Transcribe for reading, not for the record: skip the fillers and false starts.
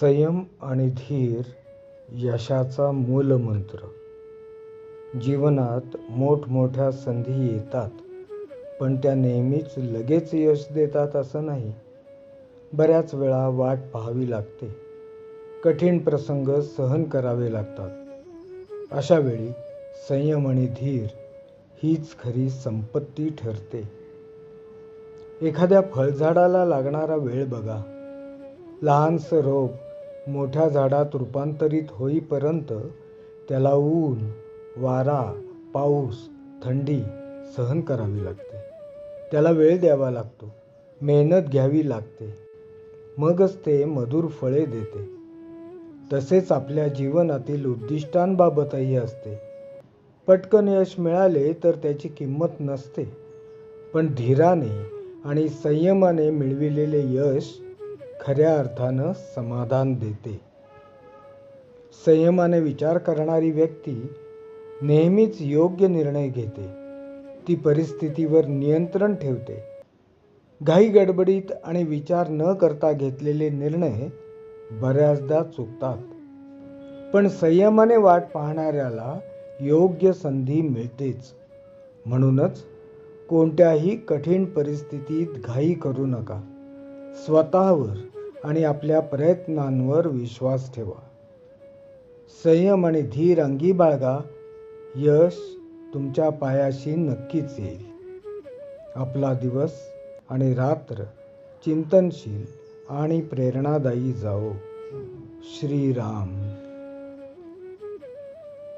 संयम आणि धीर यशाचा मूलमंत्र. जीवनात मोठमोठ्या संधी येतात, पण त्या नेहमीच लगेच यश देतात असं नाही. बऱ्याच वेळा वाट पाहावी लागते. कठीण प्रसंग सहन करावे लागतात. अशा वेळी संयम आणि धीर हीच खरी संपत्ती ठरते. एखाद्या फळझाडाला लागणारा वेळ बघा. लहानसं रोप मोठ्या झाडात रूपांतरित होईपर्यंत त्याला ऊन, वारा, पाऊस, थंडी सहन करावी लागते. त्याला वेळ द्यावा लागतो, मेहनत घ्यावी लागते. मगच ते मधुर फळे देते. तसेच आपल्या जीवनातील उद्दिष्टांबाबतही असते. पटकन यश मिळाले तर त्याची किंमत नसते, पण धीराने आणि संयमाने मिळविलेले यश खऱ्या अर्थानं समाधान देते. संयमाने विचार करणारी व्यक्ती नेहमीच योग्य निर्णय घेते. ती परिस्थितीवर नियंत्रण ठेवते. घाई गडबडीत आणि विचार न करता घेतलेले निर्णय बऱ्याचदा चुकतात. पण संयमाने वाट पाहणाऱ्याला योग्य संधी मिळतेच. म्हणूनच कोणत्याही कठीण परिस्थितीत घाई करू नका. स्वतःवर आणि आपल्या प्रयत्नांवर विश्वास ठेवा. संयम आणि धीर अंगी बाळगा. यश तुमच्या पायाशी नक्कीच येईल. आपला दिवस आणि रात्र चिंतनशील आणि प्रेरणादायी जावो. श्रीराम.